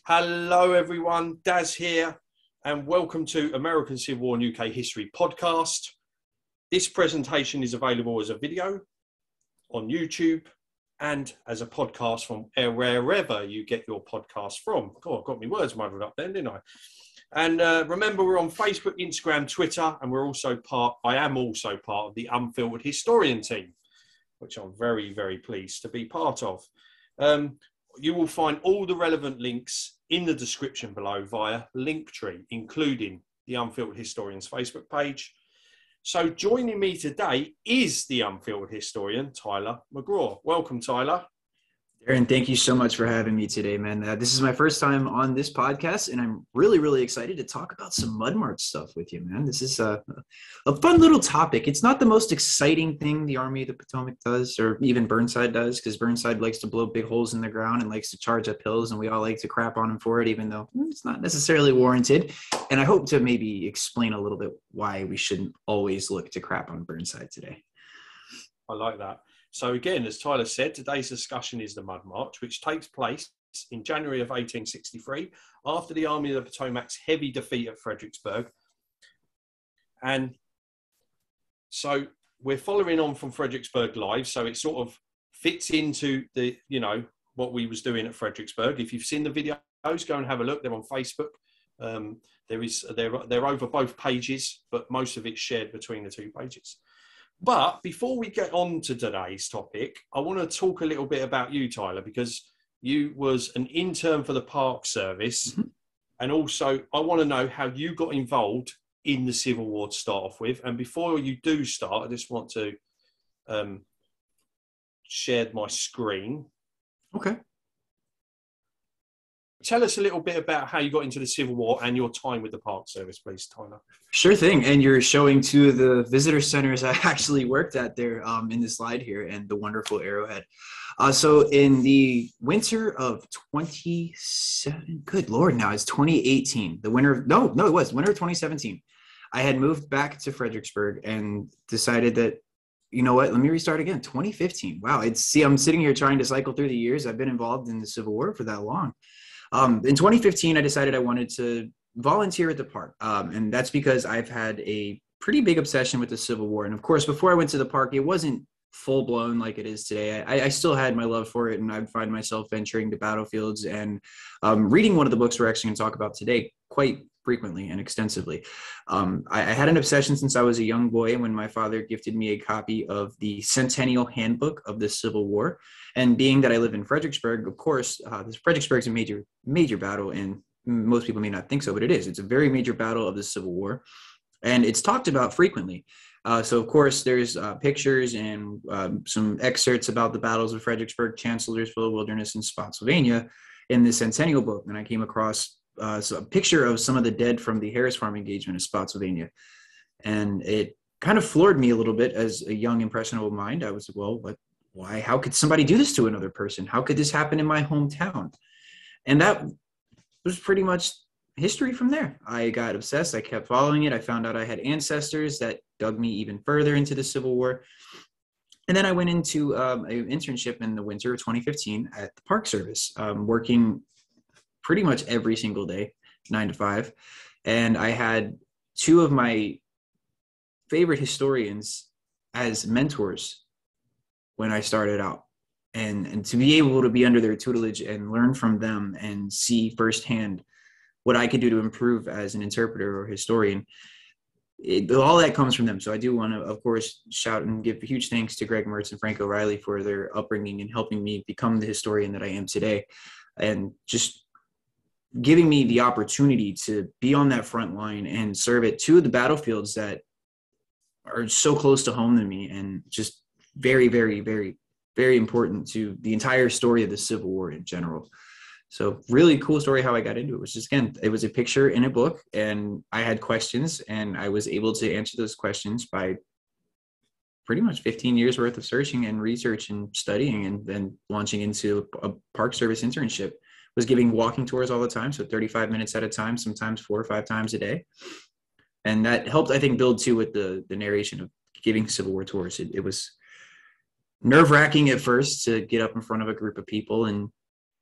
Hello, everyone. Daz here, and welcome to American Civil War and UK History podcast. This presentation is available as a video on YouTube and as a podcast from wherever you get your podcast from. God, I got my words muddled up then, didn't I? And remember, we're on Facebook, Instagram, Twitter, and I am also part of the Unfiltered historian team, which I'm very, very pleased to be part of. You will find all the relevant links in the description below via Linktree, including the Unfiltered Historians Facebook page. So joining me today is the Unfiltered historian, Tyler McGraw. Welcome, Tyler. Aaron, thank you so much for having me today, man. This is my first time on this podcast, and I'm really, really excited to talk about some mud march stuff with you, man. This is a fun little topic. It's not the most exciting thing the Army of the Potomac does, or even Burnside does, because Burnside likes to blow big holes in the ground and likes to charge up hills, and we all like to crap on him for it, even though it's not necessarily warranted. And I hope to maybe explain a little bit why we shouldn't always look to crap on Burnside today. I like that. So again, as Tyler said, today's discussion is the Mud March, which takes place in January of 1863 after the Army of the Potomac's heavy defeat at Fredericksburg. And so we're following on from Fredericksburg Live, so it sort of fits into the, what we was doing at Fredericksburg. If you've seen the videos, go and have a look. They're on Facebook. They're over both pages, but most of it's shared between the two pages. But before we get on to today's topic, I want to talk a little bit about you, Tyler, because you was an intern for the Park Service. Mm-hmm. And also, I want to know how you got involved in the Civil War to start off with. And before you do start, I just want to share my screen. Okay. Tell us a little bit about how you got into the Civil War and your time with the Park Service, please, Tyler. Sure thing. And you're showing two of the visitor centers I actually worked at there in the slide here, and the wonderful Arrowhead. So in the winter of 2018, the winter of 2017, I had moved back to Fredericksburg and decided that, you know what, let me restart again. 2015. Wow. I'm sitting here trying to cycle through the years. I've been involved in the Civil War for that long. In 2015, I decided I wanted to volunteer at the park. And that's because I've had a pretty big obsession with the Civil War. And of course, before I went to the park, it wasn't full blown like it is today. I still had my love for it, and I'd find myself venturing to battlefields and reading one of the books we're actually going to talk about today quite frequently and extensively. I had an obsession since I was a young boy when my father gifted me a copy of the Centennial Handbook of the Civil War. And being that I live in Fredericksburg, of course, Fredericksburg is a major battle, and most people may not think so, but it is. It's a very major battle of the Civil War, and it's talked about frequently. So, of course, there's pictures and some excerpts about the battles of Fredericksburg, Chancellorsville, Wilderness, and Spotsylvania in the Centennial book. And I came across a picture of some of the dead from the Harris Farm engagement of Spotsylvania. And it kind of floored me a little bit as a young, impressionable mind. I was, why? How could somebody do this to another person? How could this happen in my hometown? And that was pretty much history from there. I got obsessed. I kept following it. I found out I had ancestors that dug me even further into the Civil War. And then I went into an internship in the winter of 2015 at the Park Service, working pretty much every single day, 9 to 5. And I had two of my favorite historians as mentors when I started out. And to be able to be under their tutelage and learn from them and see firsthand what I could do to improve as an interpreter or historian, all that comes from them. So I do want to, of course, shout and give huge thanks to Greg Mertz and Frank O'Reilly for their upbringing and helping me become the historian that I am today, and just giving me the opportunity to be on that front line and serve at two of the battlefields that are so close to home to me, and just very, very, very, very important to the entire story of the Civil War in general. So really cool story how I got into it. Was just, again, it was a picture in a book, and I had questions, and I was able to answer those questions by pretty much 15 years worth of searching and research and studying, and then launching into a Park Service internship. Was giving walking tours all the time, so 35 minutes at a time, sometimes 4 or 5 times a day. And that helped, I think, build too with the narration of giving Civil War tours. It was nerve-wracking at first to get up in front of a group of people and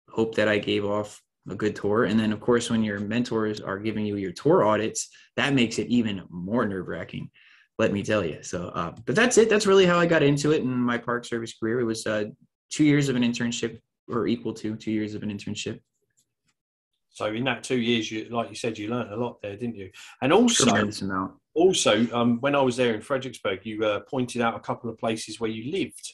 hope that I gave off a good tour. And then, of course, when your mentors are giving you your tour audits, that makes it even more nerve-wracking, let me tell you. So, but that's it. That's really how I got into it in my park service career. It was 2 years of an internship, or equal to 2 years of an internship. So in that 2 years, you, like you said, you learned a lot there, didn't you? And also, Tremendous amount. when I was there in Fredericksburg, you pointed out a couple of places where you lived.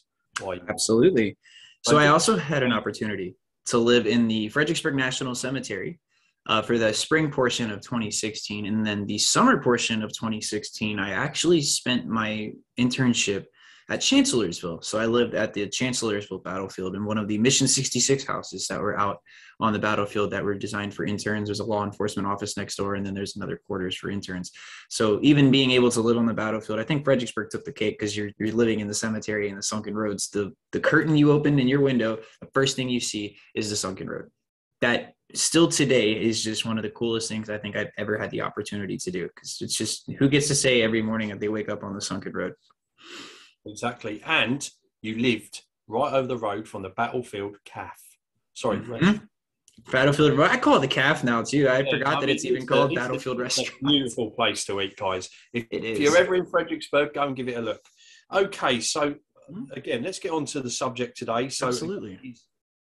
Absolutely. So I also had an opportunity to live in the Fredericksburg National Cemetery for the spring portion of 2016. And then the summer portion of 2016, I actually spent my internship at Chancellorsville. So I lived at the Chancellorsville battlefield in one of the Mission 66 houses that were out on the battlefield that were designed for interns. There's a law enforcement office next door, and then there's another quarters for interns. So even being able to live on the battlefield, I think Fredericksburg took the cake because you're living in the cemetery and the sunken roads. The curtain you open in your window, the first thing you see is the sunken road. That still today is just one of the coolest things I think I've ever had the opportunity to do, because it's just, who gets to say every morning that they wake up on the sunken road? Exactly. And you lived right over the road from the battlefield calf. Sorry. Mm-hmm. Battlefield. I call it the calf now too. I forgot that it's even called Battlefield Restaurant. It's a beautiful place to eat, guys. If is. you're ever in Fredericksburg, go and give it a look. Okay, so again, let's get on to the subject today. So absolutely.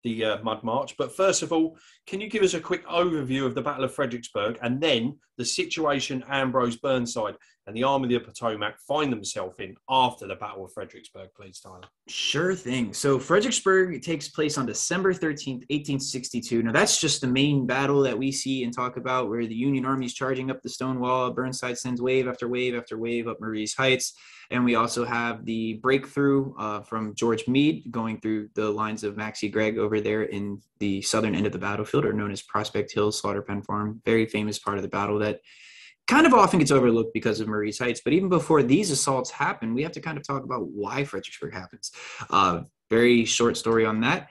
The Mud March. But first of all, can you give us a quick overview of the Battle of Fredericksburg and then the situation Ambrose, Burnside and the Army of the Potomac find themselves in after the Battle of Fredericksburg, please, Tyler? Sure thing. So Fredericksburg takes place on December 13th, 1862. Now, that's just the main battle that we see and talk about, where the Union Army is charging up the stone wall. Burnside sends wave after wave after wave up Marie's Heights. And we also have the breakthrough from George Meade going through the lines of Maxcy Gregg over there in the southern end of the battlefield, or known as Prospect Hill Slaughter Pen Farm. Very famous part of the battle that kind of often gets overlooked because of Marie's Heights. But even before these assaults happen, we have to kind of talk about why Fredericksburg happens. Very short story on that.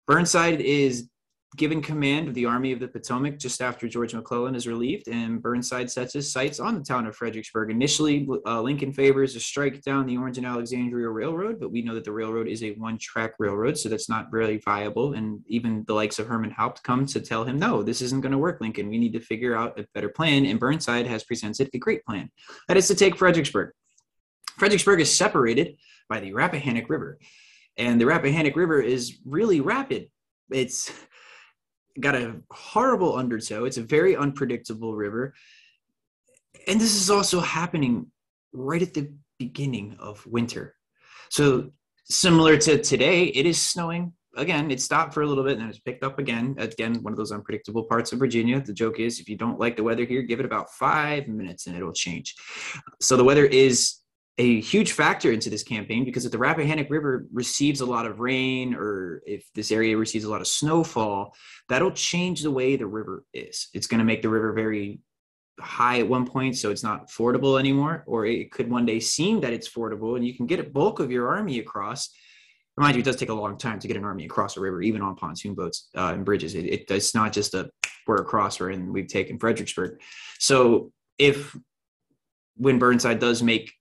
Burnside is given command of the Army of the Potomac just after George McClellan is relieved, and Burnside sets his sights on the town of Fredericksburg. Initially, Lincoln favors a strike down the Orange and Alexandria Railroad, but we know that the railroad is a one-track railroad, so that's not really viable. And even the likes of Herman Haupt come to tell him, no, this isn't going to work, Lincoln. We need to figure out a better plan, and Burnside has presented a great plan. That is to take Fredericksburg. Fredericksburg is separated by the Rappahannock River, and the Rappahannock River is really rapid. It's got a horrible undertow. It's a very unpredictable river. And this is also happening right at the beginning of winter. So similar to today, it is snowing. Again, it stopped for a little bit and then it's picked up again. Again, one of those unpredictable parts of Virginia. The joke is, if you don't like the weather here, give it about 5 minutes and it'll change. So the weather is a huge factor into this campaign, because if the Rappahannock River receives a lot of rain, or if this area receives a lot of snowfall, that'll change the way the river is. It's going to make the river very high at one point, so it's not fordable anymore, or it could one day seem that it's fordable and you can get a bulk of your army across. Mind you, it does take a long time to get an army across a river, even on pontoon boats and bridges. It's not just we're across, and we've taken Fredericksburg. So when Burnside does make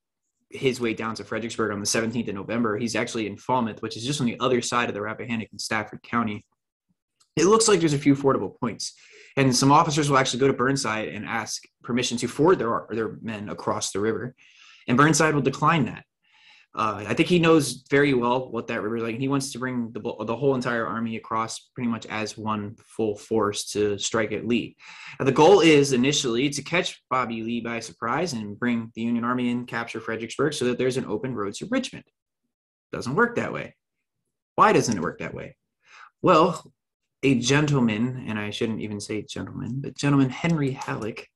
his way down to Fredericksburg on the 17th of November, he's actually in Falmouth, which is just on the other side of the Rappahannock in Stafford County. It looks like there's a few fordable points, and some officers will actually go to Burnside and ask permission to ford their men across the river, and Burnside will decline that. I think he knows very well what that river is like, and he wants to bring the whole entire army across pretty much as one full force to strike at Lee. Now, the goal is initially to catch Bobby Lee by surprise and bring the Union Army in, capture Fredericksburg, so that there's an open road to Richmond. Doesn't work that way. Why doesn't it work that way? Well, a gentleman, and I shouldn't even say gentleman, but gentleman Henry Halleck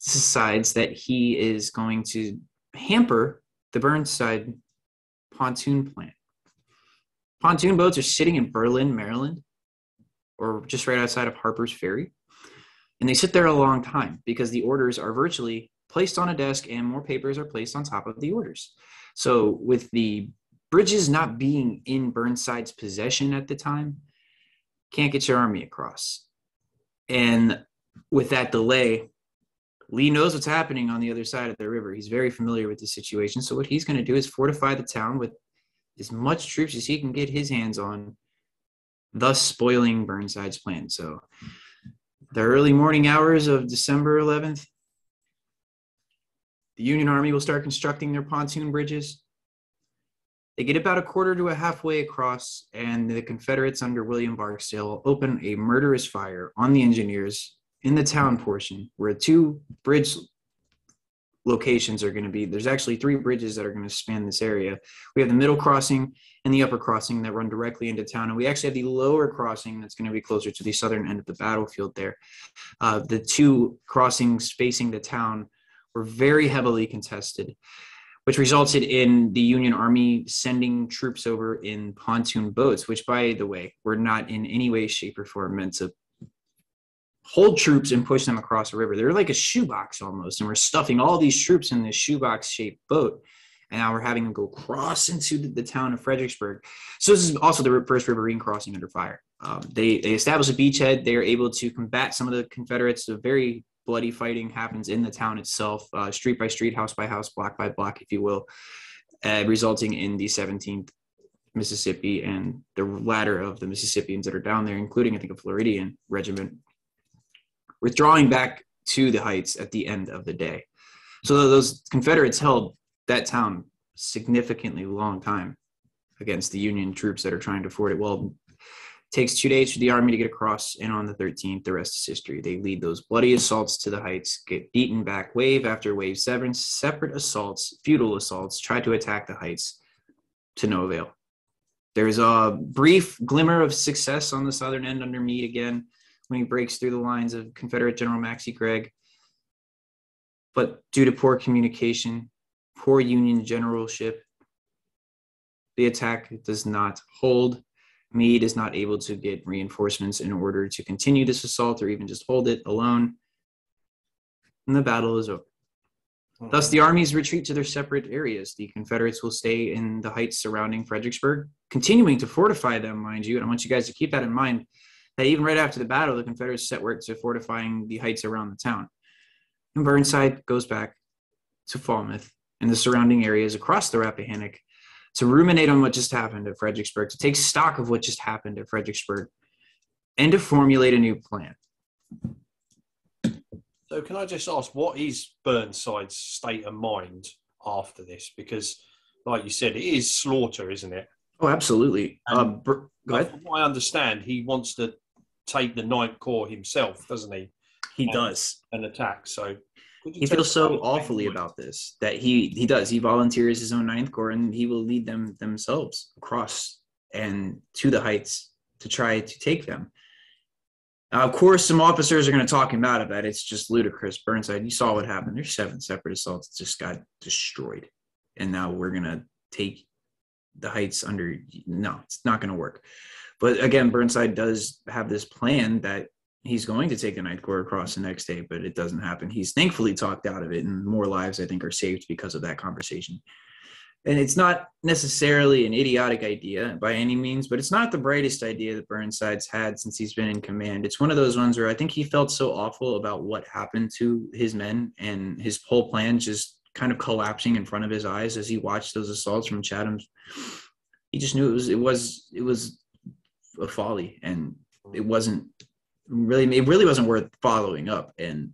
decides that he is going to hamper the Burnside pontoon plan. Pontoon boats are sitting in Berlin, Maryland, or just right outside of Harper's Ferry. And they sit there a long time because the orders are virtually placed on a desk and more papers are placed on top of the orders. So with the bridges not being in Burnside's possession at the time, can't get your army across. And with that delay, Lee knows what's happening on the other side of the river. He's very familiar with the situation. So what he's going to do is fortify the town with as much troops as he can get his hands on thus spoiling Burnsides Plan. So the early morning hours of December 11th, the Union Army will start constructing their pontoon bridges. They get about a quarter to a halfway across, and the Confederates under William Barksdale open a murderous fire on the engineers in the town portion where 2 bridge locations are going to be. There's actually 3 bridges that are going to span this area. We have the middle crossing and the upper crossing that run directly into town, and we actually have the lower crossing that's going to be closer to the southern end of the battlefield there. The 2 crossings facing the town were very heavily contested, which resulted in the Union Army sending troops over in pontoon boats, which, by the way, were not in any way, shape, or form meant to hold troops and push them across the river. They're like a shoebox almost, and we're stuffing all these troops in this shoebox-shaped boat, and now we're having them go cross into the town of Fredericksburg. So this is also the first riverine crossing under fire. They establish a beachhead. They are able to combat some of the Confederates. The very bloody fighting happens in the town itself, street by street, house by house, block by block, if you will, resulting in the 17th Mississippi and the latter of the Mississippians that are down there, including, I think, a Floridian regiment, withdrawing back to the heights at the end of the day. So those Confederates held that town significantly long time against the Union troops that are trying to ford it. Well, it takes 2 days for the Army to get across, and on the 13th, the rest is history. They lead those bloody assaults to the heights, get beaten back wave after wave, separate assaults, futile assaults, try to attack the heights to no avail. There's a brief glimmer of success on the southern end under Meade again when he breaks through the lines of Confederate General Maxcy Gregg. But due to poor communication, poor Union generalship, the attack does not hold. Meade is not able to get reinforcements in order to continue this assault or even just hold it alone. And the battle is over. Thus, the armies retreat to their separate areas. The Confederates will stay in the heights surrounding Fredericksburg, continuing to fortify them, mind you. And I want you guys to keep that in mind, that even right after the battle, the Confederates set work to fortifying the heights around the town. And Burnside goes back to Falmouth and the surrounding areas across the Rappahannock to ruminate on what just happened at Fredericksburg, to take stock of what just happened at Fredericksburg, and to formulate a new plan. So can I just ask, what is Burnside's state of mind after this? Because, like you said, it is slaughter, isn't it? Oh, absolutely. Go ahead. From what I understand, he wants to take the Ninth Corps himself, doesn't he? He does. An attack. So he feels so awfully about this that he does. He volunteers his own Ninth Corps, and he will lead them themselves across and to the heights to try to take them. Of course, some officers are going to talk him out of that. It's just ludicrous. Burnside, you saw what happened. There's 7 separate assaults that just got destroyed. And now we're going to take the heights under. No, it's not going to work. But again, Burnside does have this plan that he's going to take the Ninth Corps across the next day, but it doesn't happen. He's thankfully talked out of it, and more lives, I think, are saved because of that conversation. And it's not necessarily an idiotic idea by any means, but it's not the brightest idea that Burnside's had since he's been in command. It's one of those ones where I think he felt so awful about what happened to his men and his whole plan just kind of collapsing in front of his eyes as he watched those assaults from Chatham's. He just knew it was a folly, and it really wasn't worth following up. And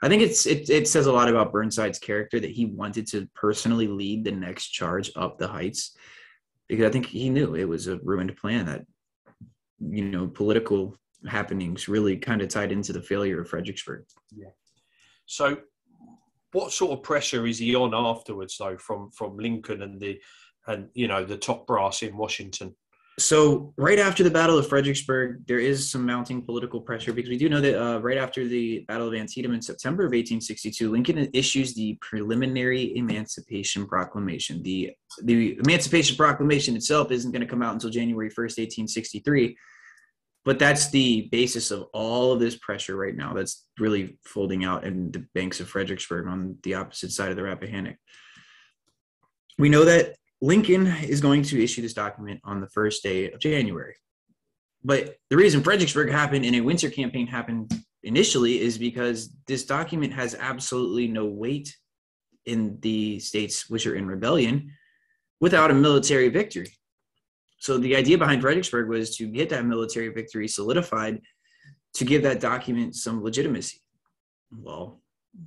I think it says a lot about Burnside's character that he wanted to personally lead the next charge up the heights, because I think he knew it was a ruined plan, that, political happenings really kind of tied into the failure of Fredericksburg. Yeah. So what sort of pressure is he on afterwards, though, from Lincoln and the top brass in Washington? So right after the Battle of Fredericksburg, there is some mounting political pressure, because we do know that right after the Battle of Antietam in September of 1862, Lincoln issues the preliminary Emancipation Proclamation. The Emancipation Proclamation itself isn't going to come out until January 1st, 1863, but that's the basis of all of this pressure right now that's really folding out in the banks of Fredericksburg on the opposite side of the Rappahannock. We know that Lincoln is going to issue this document on the first day of January. But the reason Fredericksburg happened and a winter campaign happened initially is because this document has absolutely no weight in the states which are in rebellion without a military victory. So the idea behind Fredericksburg was to get that military victory solidified to give that document some legitimacy. Well,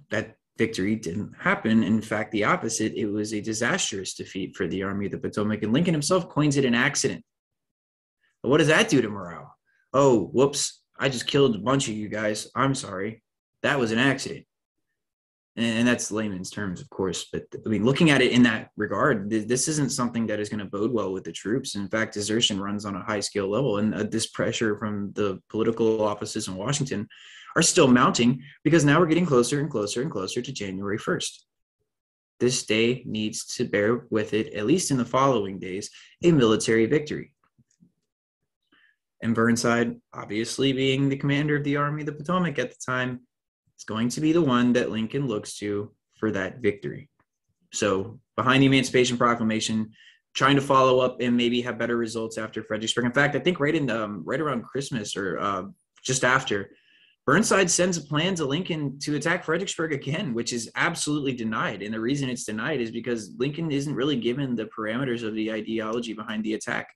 that victory didn't happen. In fact, the opposite. It was a disastrous defeat for the Army of the Potomac, and Lincoln himself coins it an accident. But what does that do to morale? Oh, whoops, I just killed a bunch of you guys. I'm sorry. That was an accident. And that's layman's terms, of course. But I mean, looking at it in that regard, this isn't something that is going to bode well with the troops. In fact, desertion runs on a high scale level. And this pressure from the political offices in Washington are still mounting because now we're getting closer and closer and closer to January 1st. This day needs to bear with it, at least in the following days, a military victory. And Burnside, obviously being the commander of the Army of the Potomac at the time, is going to be the one that Lincoln looks to for that victory. So behind the Emancipation Proclamation, trying to follow up and maybe have better results after Fredericksburg. In fact, I think right around Christmas or just after, Burnside sends a plan to Lincoln to attack Fredericksburg again, which is absolutely denied. And the reason it's denied is because Lincoln isn't really given the parameters of the ideology behind the attack.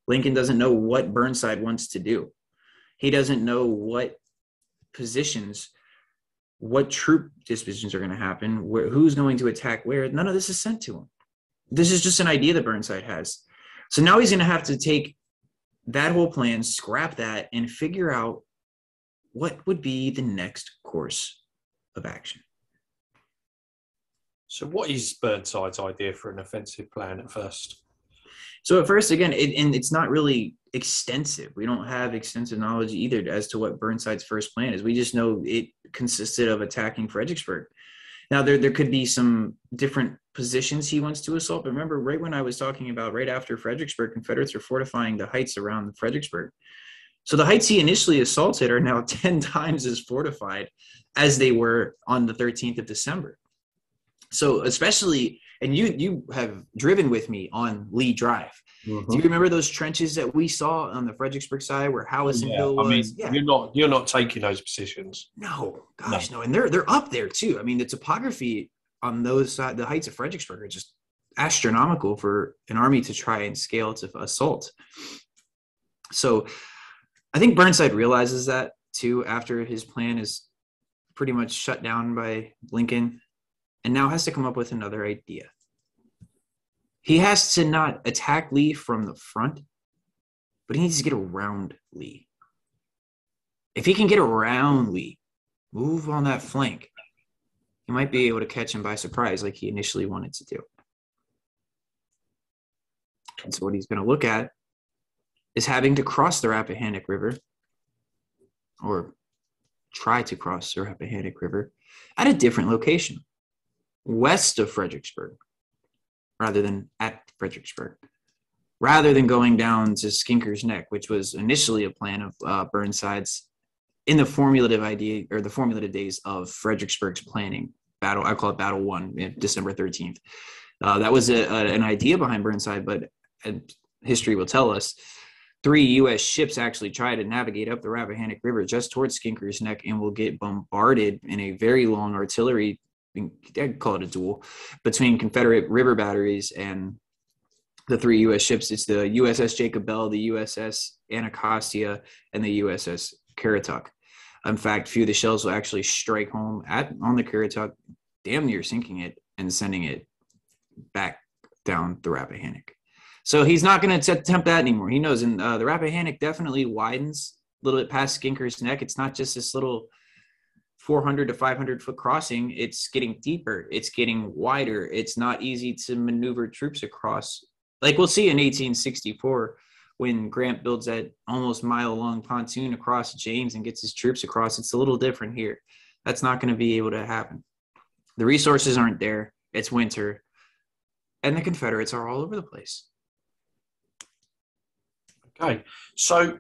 Lincoln doesn't know what Burnside wants to do. He doesn't know what positions, what troop dispositions are going to happen, who's going to attack where. None of this is sent to him. This is just an idea that Burnside has. So now he's going to have to take that whole plan, scrap that, and figure out what would be the next course of action. So what is Burnside's idea for an offensive plan at first? So at first, again, and it's not really extensive. We don't have extensive knowledge either as to what Burnside's first plan is. We just know it consisted of attacking Fredericksburg. Now, there could be some different positions he wants to assault. But remember, right when I was talking about right after Fredericksburg, Confederates are fortifying the heights around Fredericksburg. So the heights he initially assaulted are now 10 times as fortified as they were on the 13th of December. So especially, and you have driven with me on Lee Drive. Mm-hmm. Do you remember those trenches that we saw on the Fredericksburg side where Howissonville was? I mean, you're not taking those positions. No, gosh, no. And they're up there too. I mean, the topography on those side, the heights of Fredericksburg are just astronomical for an army to try and scale to assault. So I think Burnside realizes that too after his plan is pretty much shut down by Lincoln, and now has to come up with another idea. He has to not attack Lee from the front, but he needs to get around Lee. If he can get around Lee, move on that flank, he might be able to catch him by surprise like he initially wanted to do. And so what he's going to look at is having to cross the Rappahannock River, or try to cross the Rappahannock River at a different location, west of Fredericksburg, rather than at Fredericksburg, rather than going down to Skinker's Neck, which was initially a plan of Burnside's in the formulative idea or the formulative days of Fredericksburg's planning battle. I call it Battle 1, December 13th. That was an idea behind Burnside, but history will tell us 3 U.S. ships actually try to navigate up the Rappahannock River just towards Skinker's Neck and will get bombarded in a very long artillery, I'd call it a duel, between Confederate river batteries and the 3 U.S. ships. It's the USS Jacob Bell, the USS Anacostia, and the USS Currituck. In fact, a few of the shells will actually strike home on the Currituck, damn near sinking it and sending it back down the Rappahannock. So he's not going to attempt that anymore. He knows, and the Rappahannock definitely widens a little bit past Skinker's Neck. It's not just this little 400 to 500 foot crossing. It's getting deeper. It's getting wider. It's not easy to maneuver troops across. Like we'll see in 1864 when Grant builds that almost mile-long pontoon across James and gets his troops across. It's a little different here. That's not going to be able to happen. The resources aren't there. It's winter. And the Confederates are all over the place. Okay, so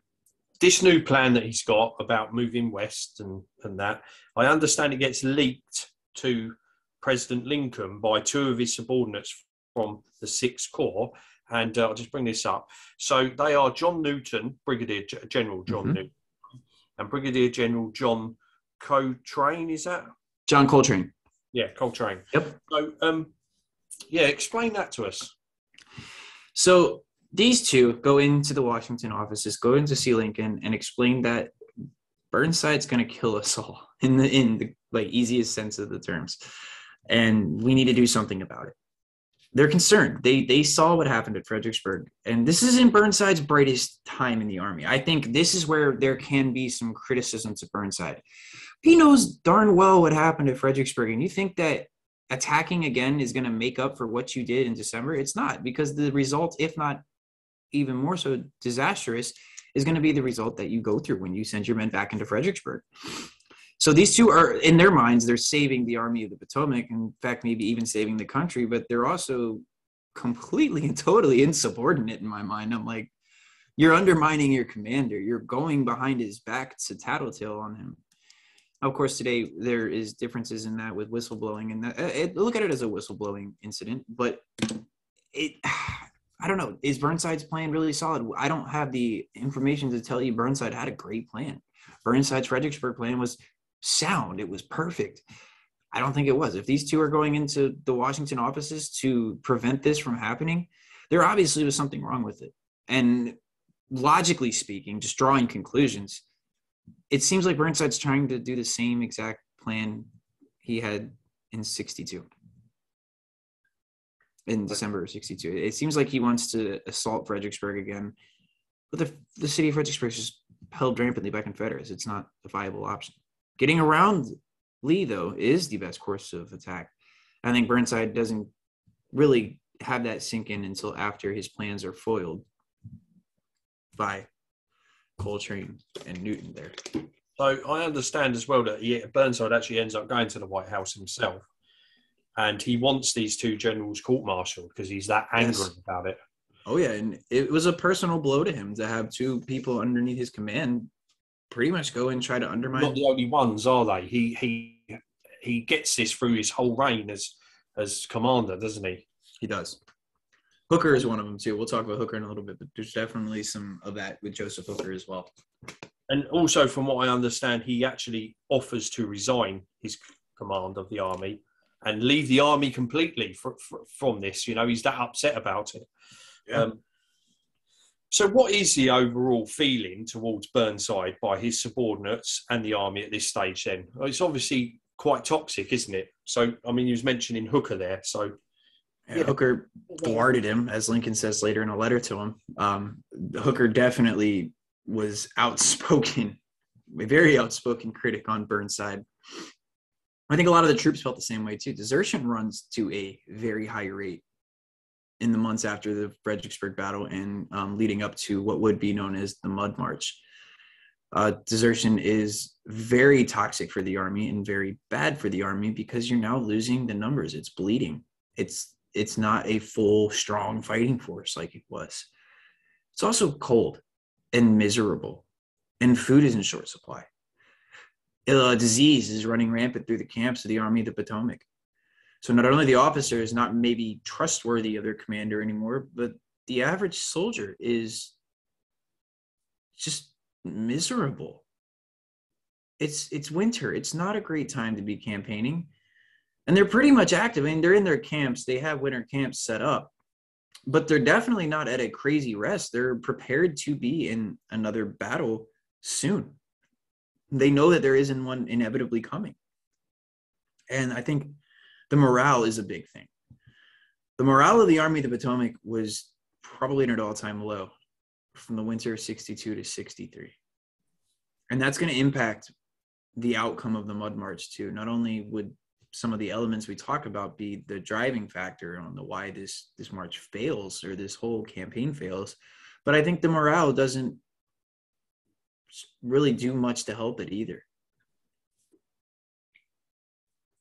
this new plan that he's got about moving west and that, I understand it gets leaked to President Lincoln by 2 of his subordinates from the 6th Corps. And I'll just bring this up. So they are John Newton, Brigadier General John Newton, and Brigadier General John Coltrane, is that? John Coltrane. Yeah, Coltrane. Yep. So, explain that to us. So these two go into the Washington offices, go in to see Lincoln, and explain that Burnside's going to kill us all in the like easiest sense of the terms, and we need to do something about it. They're concerned. They saw what happened at Fredericksburg, and this isn't Burnside's brightest time in the Army. I think this is where there can be some criticism to Burnside. He knows darn well what happened at Fredericksburg, and you think that attacking again is going to make up for what you did in December? It's not, because the result, if not even more so disastrous, is going to be the result that you go through when you send your men back into Fredericksburg. So these two are, in their minds, they're saving the Army of the Potomac, in fact, maybe even saving the country, but they're also completely and totally insubordinate in my mind. I'm like, you're undermining your commander. You're going behind his back to tattletale on him. Of course, today there is differences in that with whistleblowing, and that look at it as a whistleblowing incident, but I don't know. Is Burnside's plan really solid? I don't have the information to tell you Burnside had a great plan. Burnside's Fredericksburg plan was sound. It was perfect. I don't think it was. If these two are going into the Washington offices to prevent this from happening, there obviously was something wrong with it. And logically speaking, just drawing conclusions, it seems like Burnside's trying to do the same exact plan he had in 62. In December of 62. It seems like he wants to assault Fredericksburg again. But the city of Fredericksburg is just held rampantly by Confederates. It's not a viable option. Getting around Lee, though, is the best course of attack. I think Burnside doesn't really have that sink in until after his plans are foiled by Coltrane and Newton there. So I understand as well that Burnside actually ends up going to the White House himself, and he wants these two generals court-martialed because he's that angry about it. Oh, yeah, and it was a personal blow to him to have two people underneath his command pretty much go and try to undermine. Not the only ones, are they? He gets this through his whole reign as commander, doesn't he? He does. Hooker is one of them, too. We'll talk about Hooker in a little bit, but there's definitely some of that with Joseph Hooker as well. And also, from what I understand, he actually offers to resign his command of the army and leave the army completely from this. You know, he's that upset about it. Yeah. So what is the overall feeling towards Burnside by his subordinates and the army at this stage then? Well, it's obviously quite toxic, isn't it? So, I mean, he was mentioning Hooker there. So, yeah. Hooker thwarted him, as Lincoln says later in a letter to him. Hooker definitely was outspoken, a very outspoken critic on Burnside. I think a lot of the troops felt the same way too. Desertion runs to a very high rate in the months after the Fredericksburg battle and leading up to what would be known as the Mud March. Desertion is very toxic for the army and very bad for the army because you're now losing the numbers. It's bleeding. It's not a full, strong fighting force like it was. It's also cold and miserable, and food is in short supply. Disease is running rampant through the camps of the Army of the Potomac. So not only the officer is not maybe trustworthy of their commander anymore, but the average soldier is just miserable. It's winter. It's not a great time to be campaigning. And they're pretty much active. I mean, they're in their camps. They have winter camps set up. But they're definitely not at a crazy rest. They're prepared to be in another battle soon. They know that there isn't one inevitably coming. And I think the morale is a big thing. The morale of the Army of the Potomac was probably at an all-time low from the winter of 62 to 63. And that's going to impact the outcome of the Mud March too. Not only would some of the elements we talk about be the driving factor on the why this march fails or this whole campaign fails, but I think the morale doesn't really do much to help it either.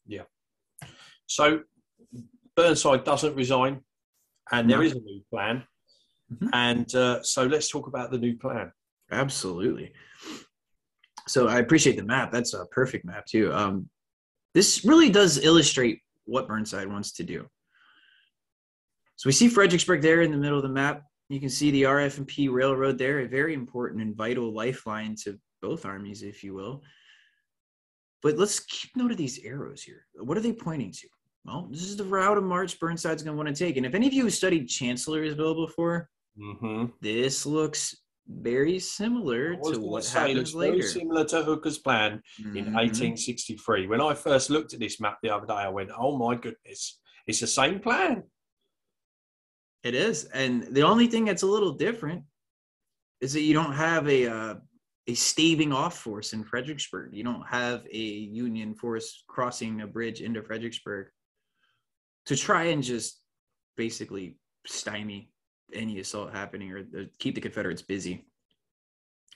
Yeah. So Burnside doesn't resign, and there is a new plan. Mm-hmm. And so let's talk about the new plan. Absolutely. So I appreciate the map. That's a perfect map too. This really does illustrate what Burnside wants to do. So we see Fredericksburg there in the middle of the map. You can see the RF&P Railroad there, a very important and vital lifeline to both armies, if you will. But let's keep note of these arrows here. What are they pointing to? Well, this is the route of march Burnside's going to want to take. And if any of you have studied Chancellorsville before, Mm-hmm. This looks very similar I was to going to what say, it looks happens very later. similar to Hooker's plan in Mm-hmm. 1863. When I first looked at this map the other day, I went, oh my goodness, it's the same plan. It is. And the only thing that's a little different is that you don't have a staving off force in Fredericksburg. You don't have a Union force crossing a bridge into Fredericksburg to try and just basically stymie any assault happening or keep the Confederates busy.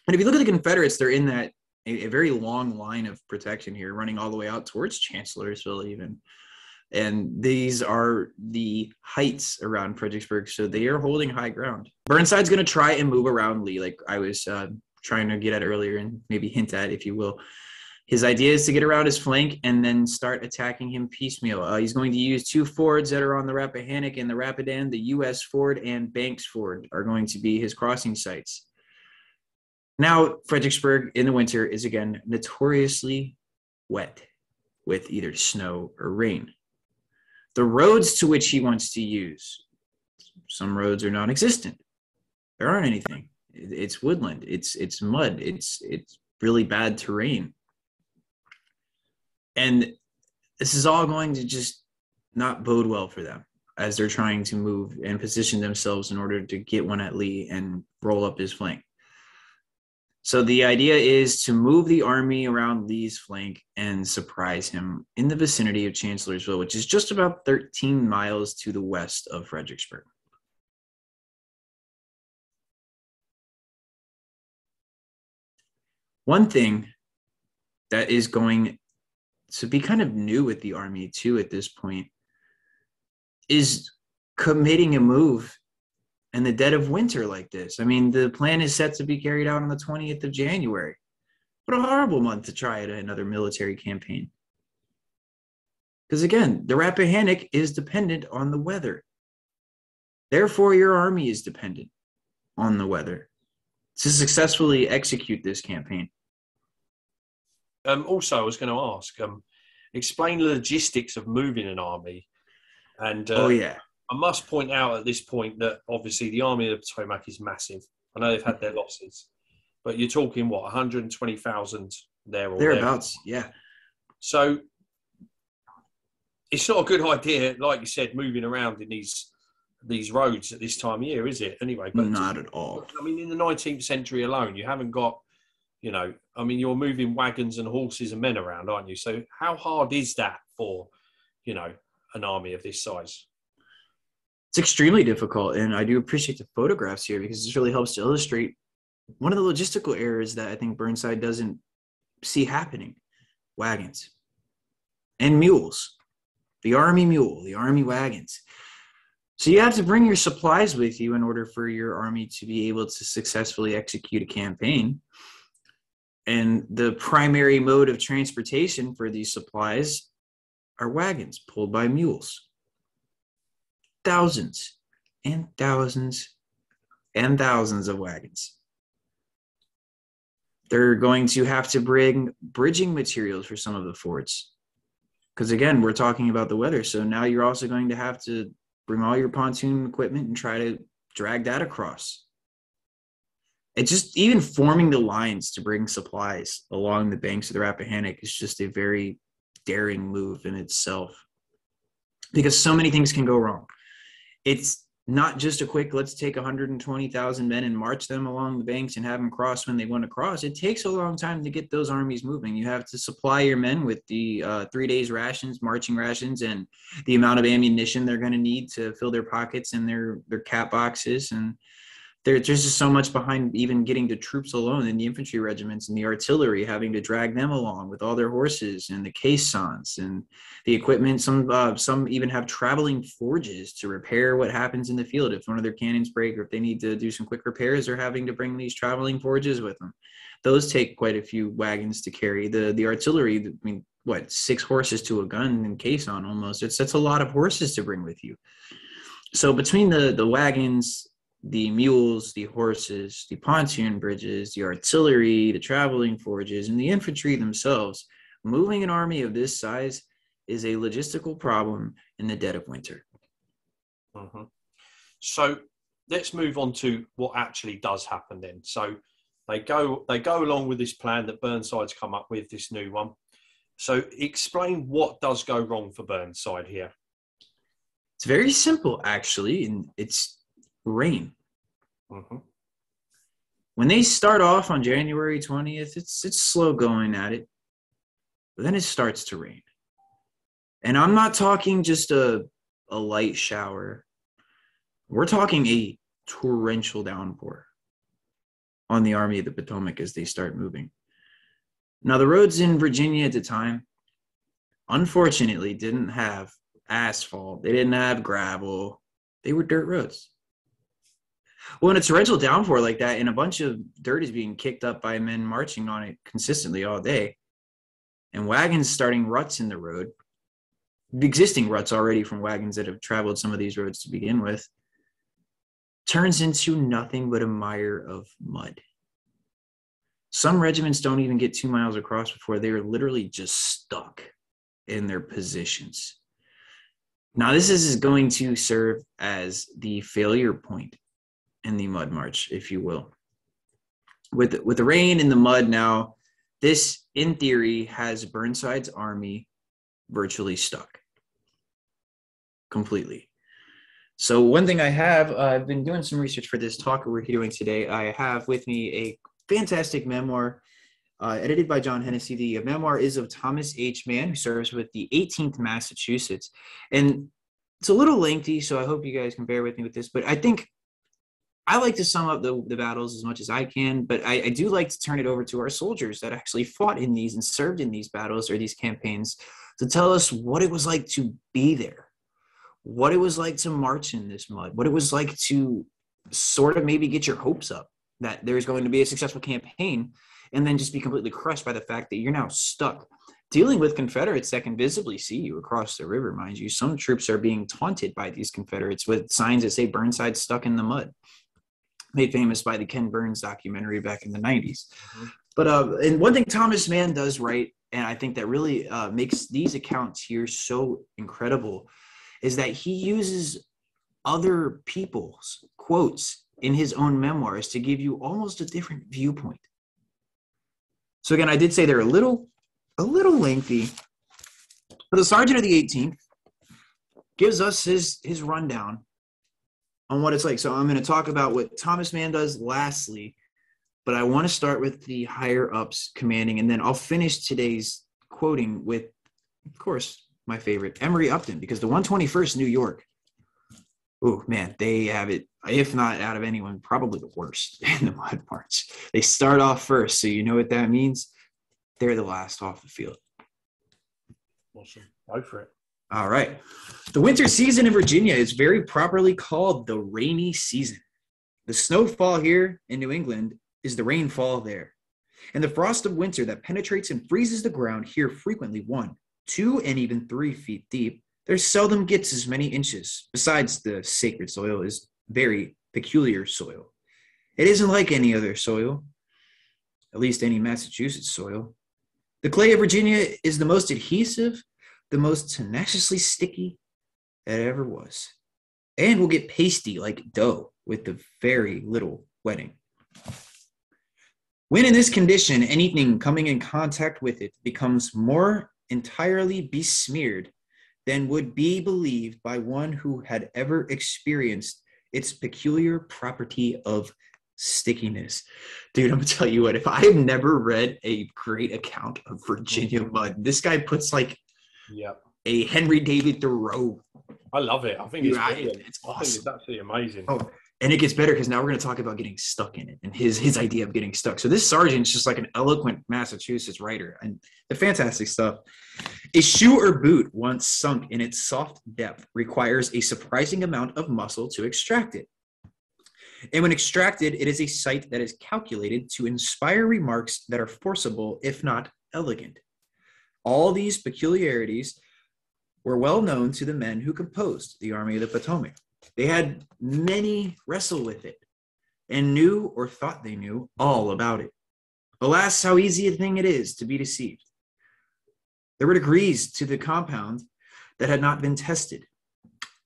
And if you look at the Confederates, they're in that a very long line of protection here, running all the way out towards Chancellorsville even. And these are the heights around Fredericksburg, so they are holding high ground. Burnside's going to try and move around Lee, like I was trying to get at earlier and maybe hint at, if you will. His idea is to get around his flank and then start attacking him piecemeal. He's going to use two fords that are on the Rappahannock and the Rapidan. The U.S. Ford and Banks Ford are going to be his crossing sites. Now, Fredericksburg in the winter is again notoriously wet with either snow or rain. The roads to which he wants to use, some roads are non-existent. There aren't anything. It's woodland. It's mud. It's really bad terrain. And this is all going to just not bode well for them as they're trying to move and position themselves in order to get one at Lee and roll up his flank. So the idea is to move the army around Lee's flank and surprise him in the vicinity of Chancellorsville, which is just about 13 miles to the west of Fredericksburg. One thing that is going to be kind of new with the army too at this point is committing a move in the dead of winter like this. I mean, the plan is set to be carried out on the 20th of January. What a horrible month to try another military campaign. Because again, the Rappahannock is dependent on the weather. Therefore, your army is dependent on the weather to successfully execute this campaign. Also, I was going to ask, explain the logistics of moving an army. And I must point out at this point that obviously the Army of the Potomac is massive. I know they've had their losses, but you're talking, what, 120,000 there or thereabouts, yeah. So it's not a good idea, like you said, moving around in these roads at this time of year, is it? Anyway, but not at all. I mean, in the 19th century alone, you haven't got, I mean, you're moving wagons and horses and men around, aren't you? So how hard is that for, an army of this size? It's extremely difficult, and I do appreciate the photographs here because this really helps to illustrate one of the logistical errors that I think Burnside doesn't see happening. Wagons and mules, the army mule, the army wagons. So you have to bring your supplies with you in order for your army to be able to successfully execute a campaign. And the primary mode of transportation for these supplies are wagons pulled by mules. Thousands and thousands and thousands of wagons. They're going to have to bring bridging materials for some of the forts. Because again, we're talking about the weather. So now you're also going to have to bring all your pontoon equipment and try to drag that across. It's just even forming the lines to bring supplies along the banks of the Rappahannock is just a very daring move in itself. Because so many things can go wrong. It's not just a quick, let's take 120,000 men and march them along the banks and have them cross when they want to cross. It takes a long time to get those armies moving. You have to supply your men with the 3 days rations, marching rations, and the amount of ammunition they're going to need to fill their pockets and their cap boxes. And there's just so much behind even getting the troops alone and the infantry regiments and the artillery, having to drag them along with all their horses and the caissons and the equipment. Some even have traveling forges to repair what happens in the field. If one of their cannons break or if they need to do some quick repairs, they're having to bring these traveling forges with them. Those take quite a few wagons to carry. The artillery, I mean, 6 horses to a gun and caisson almost. That's a lot of horses to bring with you. So between the wagons, the mules, the horses, the pontoon bridges, the artillery, the traveling forges, and the infantry themselves, moving an army of this size is a logistical problem in the dead of winter. Mm-hmm. So let's move on to what actually does happen then. So they go along with this plan that Burnside's come up with, this new one. So explain what does go wrong for Burnside here. It's very simple, actually, and it's rain. Mm-hmm. When they start off on January 20th, it's slow going at it, but then it starts to rain. And I'm not talking just a light shower. We're talking a torrential downpour on the Army of the Potomac as they start moving. Now, the roads in Virginia at the time, unfortunately, didn't have asphalt. They didn't have gravel. They were dirt roads. Well, when a torrential downpour like that and a bunch of dirt is being kicked up by men marching on it consistently all day, and wagons starting ruts in the road, existing ruts already from wagons that have traveled some of these roads to begin with, turns into nothing but a mire of mud. Some regiments don't even get 2 miles across before they're literally just stuck in their positions. Now, this is going to serve as the failure point in the mud march, if you will. With the rain and the mud now, this, in theory, has Burnside's army virtually stuck completely. So one thing I've been doing some research for this talk we're doing today. I have with me a fantastic memoir edited by John Hennessy. The memoir is of Thomas H. Mann, who serves with the 18th Massachusetts. And it's a little lengthy, so I hope you guys can bear with me with this. But I think I like to sum up the battles as much as I can, but I do like to turn it over to our soldiers that actually fought in these and served in these battles or these campaigns to tell us what it was like to be there, what it was like to march in this mud, what it was like to sort of maybe get your hopes up that there's going to be a successful campaign and then just be completely crushed by the fact that you're now stuck dealing with Confederates that can visibly see you across the river, mind you. Some troops are being taunted by these Confederates with signs that say Burnside stuck in the mud, made famous by the Ken Burns documentary back in the 90s. Mm-hmm. But and one thing Thomas Mann does right, and I think that really makes these accounts here so incredible, is that he uses other people's quotes in his own memoirs to give you almost a different viewpoint. So again, I did say they're a little lengthy, but the Sergeant of the 18th gives us his rundown on what it's like. So I'm going to talk about what Thomas Mann does lastly, but I want to start with the higher ups commanding, and then I'll finish today's quoting with, of course, my favorite, Emory Upton, because the 121st New York, oh man, they have it, if not out of anyone, probably the worst in the Mud March. They start off first, so you know what that means? They're the last off the field. Awesome. Go for it. All right. The winter season in Virginia is very properly called the rainy season. The snowfall here in New England is the rainfall there. And the frost of winter that penetrates and freezes the ground here frequently 1, 2, and even 3 feet deep, there seldom gets as many inches. Besides, the sacred soil is very peculiar soil. It isn't like any other soil, at least any Massachusetts soil. The clay of Virginia is the most adhesive, the most tenaciously sticky that ever was, and will get pasty like dough with the very little wetting. When in this condition, anything coming in contact with it becomes more entirely besmeared than would be believed by one who had ever experienced its peculiar property of stickiness. Dude, I'm gonna tell you what, if I have never read a great account of Virginia mud, this guy puts like a Henry David Thoreau. I love it. I think it's brilliant. It's awesome. I think it's absolutely amazing. Oh, and it gets better because now we're going to talk about getting stuck in it and his idea of getting stuck. So this sergeant's just like an eloquent Massachusetts writer, and the fantastic stuff. A shoe or boot once sunk in its soft depth requires a surprising amount of muscle to extract it. And when extracted, it is a sight that is calculated to inspire remarks that are forcible, if not elegant. All these peculiarities were well known to the men who composed the Army of the Potomac. They had many wrestle with it and knew or thought they knew all about it. Alas, how easy a thing it is to be deceived. There were degrees to the compound that had not been tested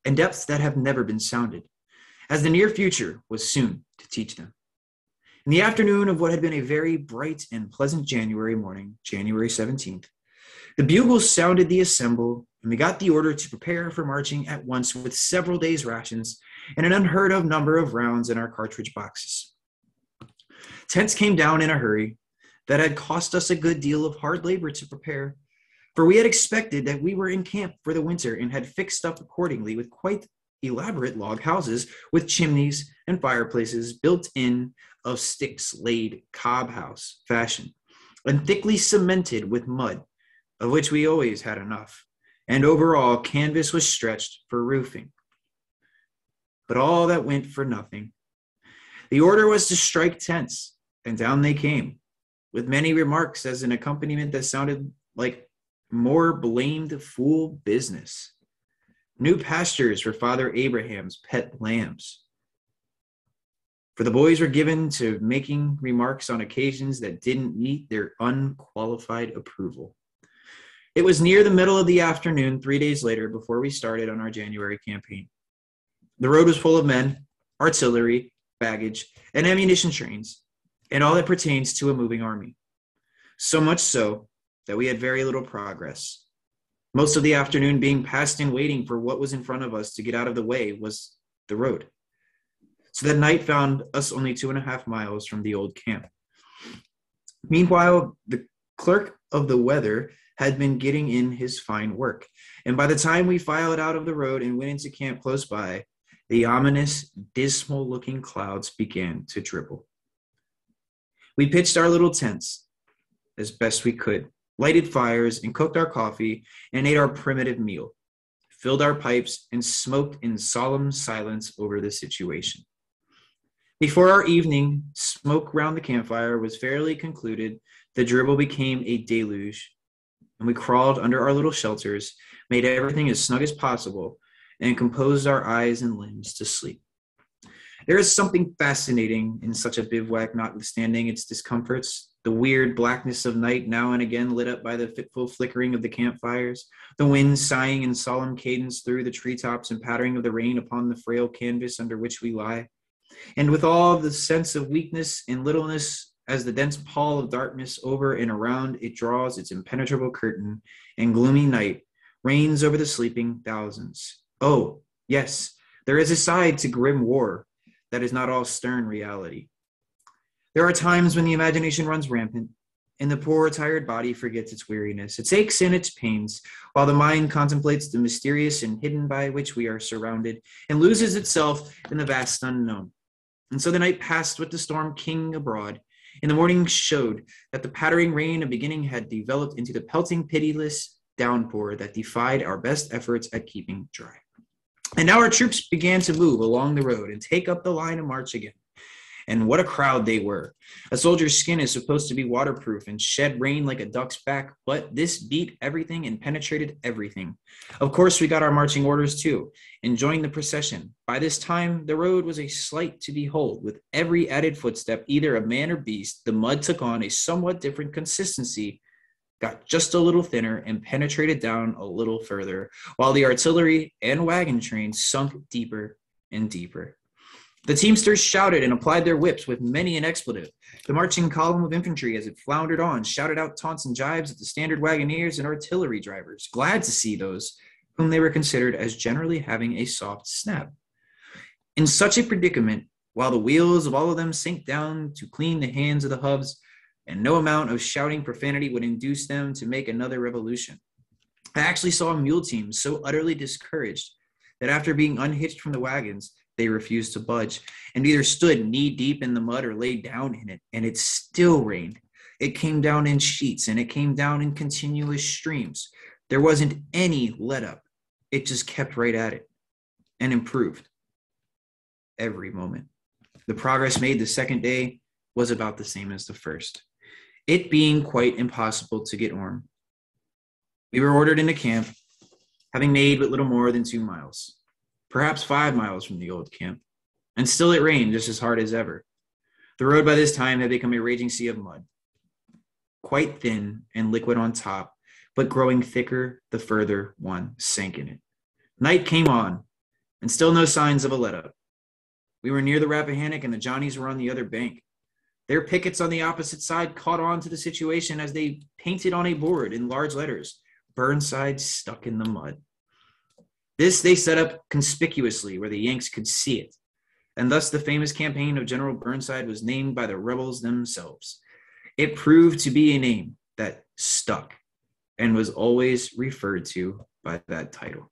and depths that have never been sounded. as the near future was soon to teach them. In the afternoon of what had been a very bright and pleasant January morning, January 17th, the bugles sounded the assemble, and we got the order to prepare for marching at once with several days' rations and an unheard of number of rounds in our cartridge boxes. Tents came down in a hurry that had cost us a good deal of hard labor to prepare, for we had expected that we were in camp for the winter and had fixed up accordingly with quite elaborate log houses with chimneys and fireplaces built in of sticks laid cob house fashion and thickly cemented with mud, of which we always had enough, and overall canvas was stretched for roofing. But all that went for nothing. The order was to strike tents, and down they came, with many remarks as an accompaniment that sounded like more blamed fool business. New pastures for Father Abraham's pet lambs. For the boys were given to making remarks on occasions that didn't meet their unqualified approval. It was near the middle of the afternoon, 3 days later, before we started on our January campaign. The road was full of men, artillery, baggage, and ammunition trains, and all that pertains to a moving army. So much so that we had very little progress. Most of the afternoon being passed in waiting for what was in front of us to get out of the way was the road. So that night found us only 2.5 miles from the old camp. Meanwhile, the clerk of the weather had been getting in his fine work, and by the time we filed out of the road and went into camp close by, the ominous, dismal-looking clouds began to dribble. We pitched our little tents as best we could, lighted fires and cooked our coffee and ate our primitive meal, filled our pipes and smoked in solemn silence over the situation. Before our evening smoke round the campfire was fairly concluded, the dribble became a deluge, and we crawled under our little shelters, made everything as snug as possible, and composed our eyes and limbs to sleep. There is something fascinating in such a bivouac, notwithstanding its discomforts. The weird blackness of night, now and again lit up by the fitful flickering of the campfires, the wind sighing in solemn cadence through the treetops and pattering of the rain upon the frail canvas under which we lie. And with all the sense of weakness and littleness, as the dense pall of darkness over and around it draws its impenetrable curtain, and gloomy night reigns over the sleeping thousands. Oh, yes, there is a side to grim war that is not all stern reality. There are times when the imagination runs rampant, and the poor, tired body forgets its weariness, its aches and its pains, while the mind contemplates the mysterious and hidden by which we are surrounded, and loses itself in the vast unknown. And so the night passed with the storm king abroad, and the morning showed that the pattering rain of beginning had developed into the pelting, pitiless downpour that defied our best efforts at keeping dry. And now our troops began to move along the road and take up the line of march again. And what a crowd they were. A soldier's skin is supposed to be waterproof and shed rain like a duck's back, but this beat everything and penetrated everything. Of course, we got our marching orders too, and joined the procession. By this time, the road was a sight to behold. With every added footstep, either of man or beast, the mud took on a somewhat different consistency, got just a little thinner, and penetrated down a little further, while the artillery and wagon train sunk deeper and deeper. The teamsters shouted and applied their whips with many an expletive. The marching column of infantry, as it floundered on, shouted out taunts and jibes at the standard wagoneers and artillery drivers, glad to see those whom they were considered as generally having a soft snap. In such a predicament, while the wheels of all of them sank down to clean the hands of the hubs, and no amount of shouting profanity would induce them to make another revolution. I actually saw mule teams so utterly discouraged that after being unhitched from the wagons, they refused to budge and either stood knee-deep in the mud or lay down in it, and it still rained. It came down in sheets, and it came down in continuous streams. There wasn't any let-up. It just kept right at it and improved every moment. The progress made the second day was about the same as the first, it being quite impossible to get warm. We were ordered into camp, having made but little more than 2 miles. Perhaps 5 miles from the old camp, and still it rained just as hard as ever. The road by this time had become a raging sea of mud, quite thin and liquid on top, but growing thicker the further one sank in it. Night came on, and still no signs of a let-up. We were near the Rappahannock and the Johnnies were on the other bank. Their pickets on the opposite side caught on to the situation as they painted on a board in large letters, "Burnside stuck in the mud." This they set up conspicuously where the Yanks could see it, and thus the famous campaign of General Burnside was named by the rebels themselves. It proved to be a name that stuck and was always referred to by that title.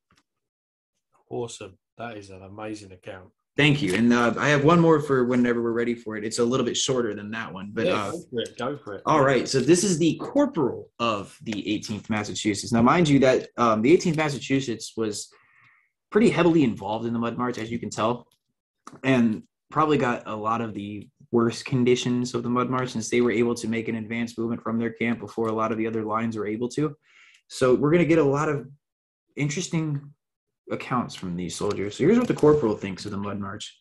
Awesome. That is an amazing account. Thank you. And I have one more for whenever we're ready for it. It's a little bit shorter than that one. But yeah, go for it. All right. So this is the corporal of the 18th Massachusetts. Now, mind you that the 18th Massachusetts was pretty heavily involved in the Mud March, as you can tell, and probably got a lot of the worst conditions of the Mud March since they were able to make an advanced movement from their camp before a lot of the other lines were able to. So we're going to get a lot of interesting accounts from these soldiers. So here's what the corporal thinks of the Mud March.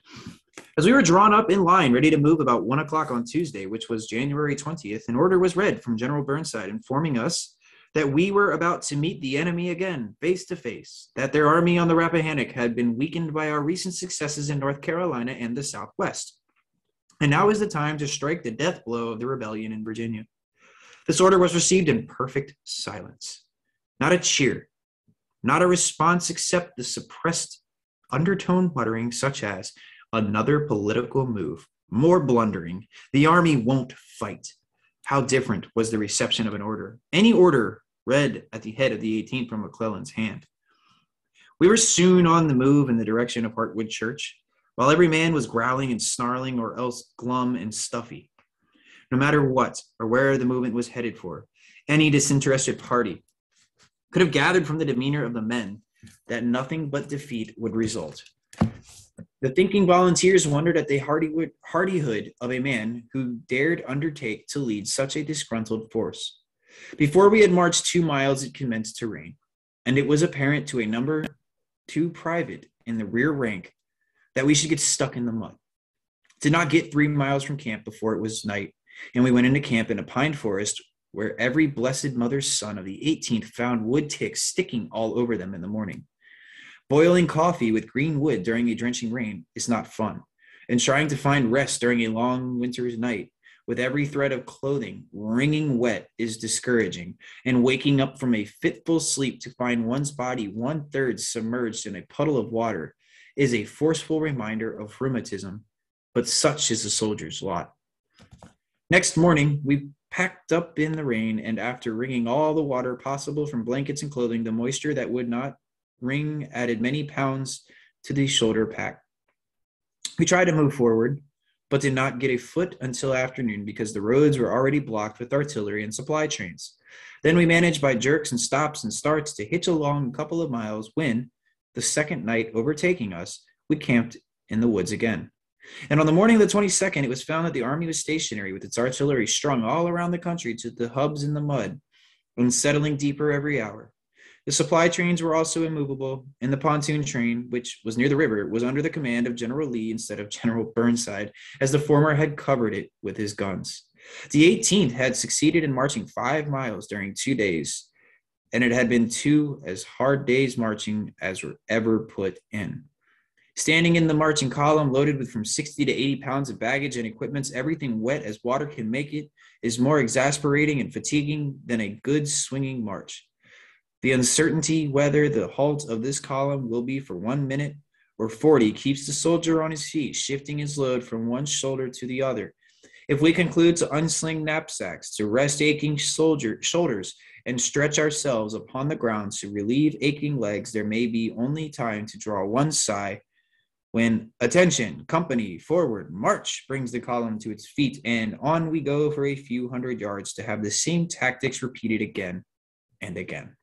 As we were drawn up in line, ready to move about 1 o'clock on Tuesday, which was January 20th, an order was read from General Burnside informing us that we were about to meet the enemy again, face to face, that their army on the Rappahannock had been weakened by our recent successes in North Carolina and the Southwest. And now is the time to strike the death blow of the rebellion in Virginia. This order was received in perfect silence. Not a cheer, not a response except the suppressed undertone muttering such as, "Another political move, more blundering, the army won't fight." How different was the reception of an order, any order read at the head of the 18th from McClellan's hand. We were soon on the move in the direction of Hartwood Church, while every man was growling and snarling or else glum and stuffy. No matter what or where the movement was headed for, any disinterested party could have gathered from the demeanor of the men that nothing but defeat would result. The thinking volunteers wondered at the hardihood of a man who dared undertake to lead such a disgruntled force. Before we had marched 2 miles, it commenced to rain, and it was apparent to a number 2 private in the rear rank that we should get stuck in the mud. Did not get 3 miles from camp before it was night, and we went into camp in a pine forest where every blessed mother's son of the 18th found wood ticks sticking all over them in the morning. Boiling coffee with green wood during a drenching rain is not fun, and trying to find rest during a long winter's night with every thread of clothing wringing wet is discouraging, and waking up from a fitful sleep to find one's body 1/3 submerged in a puddle of water is a forceful reminder of rheumatism, but such is the soldier's lot. Next morning, we packed up in the rain, and after wringing all the water possible from blankets and clothing, the moisture that would not wring added many pounds to the shoulder pack. We tried to move forward, but did not get a foot until afternoon because the roads were already blocked with artillery and supply trains. Then we managed by jerks and stops and starts to hitch along a couple of miles when, the second night overtaking us, we camped in the woods again. And on the morning of the 22nd, it was found that the army was stationary with its artillery strung all around the country to the hubs in the mud and settling deeper every hour. The supply trains were also immovable, and the pontoon train, which was near the river, was under the command of General Lee instead of General Burnside, as the former had covered it with his guns. The 18th had succeeded in marching 5 miles during 2 days, and it had been 2 as hard days marching as were ever put in. Standing in the marching column, loaded with from 60 to 80 pounds of baggage and equipments, everything wet as water can make it, is more exasperating and fatiguing than a good swinging march. The uncertainty whether the halt of this column will be for 1 minute or 40 keeps the soldier on his feet, shifting his load from one shoulder to the other. If we conclude to unsling knapsacks, to rest aching shoulders, and stretch ourselves upon the ground to relieve aching legs, there may be only time to draw one sigh when "Attention, company, forward, march" brings the column to its feet, and on we go for a few hundred yards to have the same tactics repeated again and again.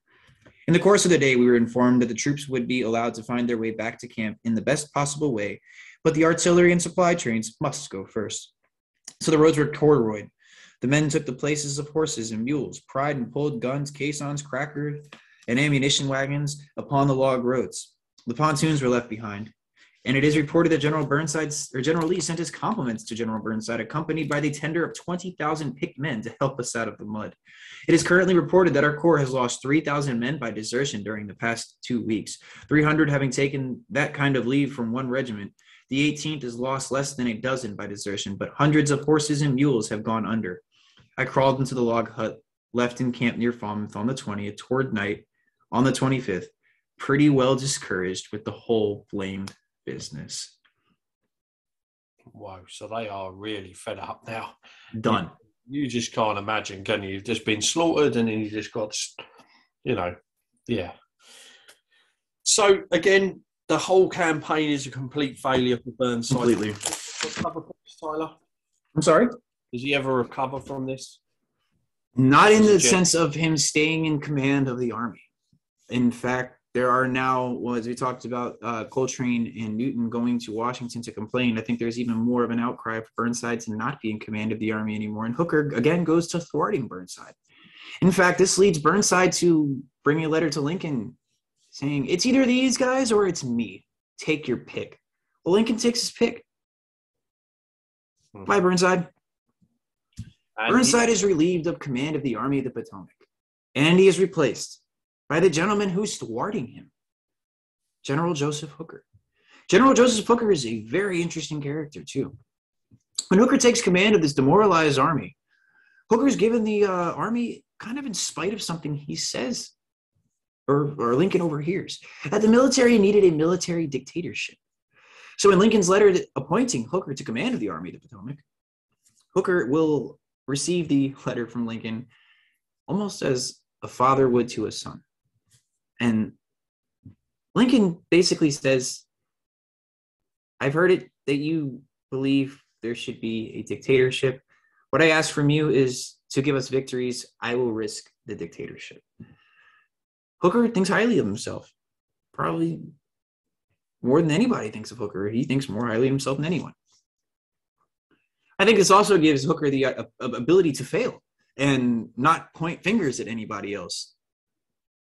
In the course of the day, we were informed that the troops would be allowed to find their way back to camp in the best possible way, but the artillery and supply trains must go first. So the roads were corduroyed. The men took the places of horses and mules, pried and pulled guns, caissons, crackers, and ammunition wagons upon the log roads. The pontoons were left behind. And it is reported that General Lee sent his compliments to General Burnside, accompanied by the tender of 20,000 picked men to help us out of the mud. It is currently reported that our corps has lost 3,000 men by desertion during the past 2 weeks, 300 having taken that kind of leave from one regiment, The 18th is lost less than a dozen by desertion, but hundreds of horses and mules have gone under. I crawled into the log hut, left in camp near Falmouth on the 20th, toward night on the 25th, pretty well discouraged with the whole blamed business. Wow, so they are really fed up now. Done. You just can't imagine, can you? You've just been slaughtered and then you just got, yeah. So, again, the whole campaign is a complete failure for Burnside. Completely. Recover from this, Tyler? I'm sorry? Does he ever recover from this? Not in the sense of him staying in command of the army. In fact, there are now, as we talked about, Coltrane and Newton going to Washington to complain. I think there's even more of an outcry for Burnside to not be in command of the army anymore. And Hooker, again, goes to thwarting Burnside. In fact, this leads Burnside to bring a letter to Lincoln saying, it's either these guys or it's me. Take your pick. Well, Lincoln takes his pick. Bye, Burnside. Burnside is relieved of command of the Army of the Potomac, and he is replaced by the gentleman who's thwarting him, General Joseph Hooker. General Joseph Hooker is a very interesting character, too. When Hooker takes command of this demoralized army, Hooker's given the army kind of in spite of something he says, or Lincoln overhears, that the military needed a military dictatorship. So in Lincoln's letter appointing Hooker to command of the Army of the Potomac, Hooker will receive the letter from Lincoln almost as a father would to a son. And Lincoln basically says, I've heard it that you believe there should be a dictatorship. What I ask from you is to give us victories. I will risk the dictatorship. Hooker thinks highly of himself, probably more than anybody thinks of Hooker. He thinks more highly of himself than anyone. I think this also gives Hooker the ability to fail and not point fingers at anybody else.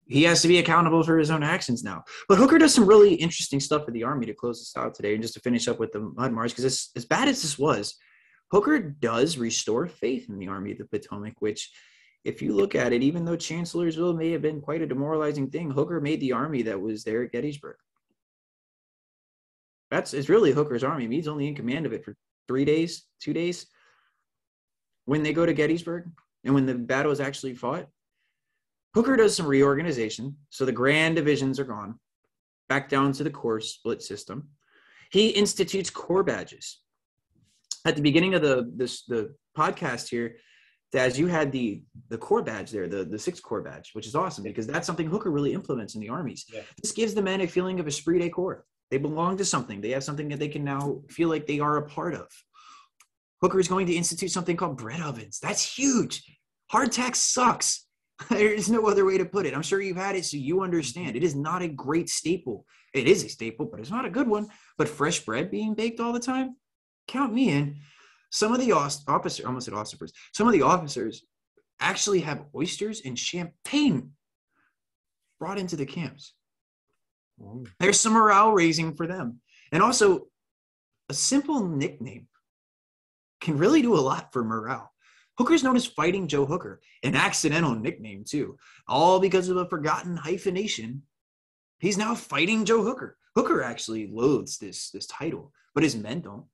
He has to be accountable for his own actions now. But Hooker does some really interesting stuff for the Army to close this out today, and just to finish up with the Mud March, because as bad as this was, Hooker does restore faith in the Army of the Potomac, which, if you look at it, even though Chancellorsville may have been quite a demoralizing thing, Hooker made the army that was there at Gettysburg. It's really Hooker's army. He's only in command of it for 2 days. When they go to Gettysburg and when the battle is actually fought, Hooker does some reorganization. So the grand divisions are gone, back down to the corps split system. He institutes corps badges. At the beginning of the podcast here, Daz, you had the corps badge there, the 6th Corps badge, which is awesome because that's something Hooker really implements in the armies. Yeah. This gives the men a feeling of esprit de corps. They belong to something. They have something that they can now feel like they are a part of. Hooker is going to institute something called bread ovens. That's huge. Hardtack sucks. There's no other way to put it. I'm sure you've had it, so you understand. It is not a great staple. It is a staple, but it's not a good one. But fresh bread being baked all the time, count me in. Some of the some of the officers actually have oysters and champagne brought into the camps. There's some morale raising for them. And also, a simple nickname can really do a lot for morale. Hooker's known as Fighting Joe Hooker, an accidental nickname too, all because of a forgotten hyphenation. He's now Fighting Joe Hooker. Hooker actually loathes this title, but his men don't.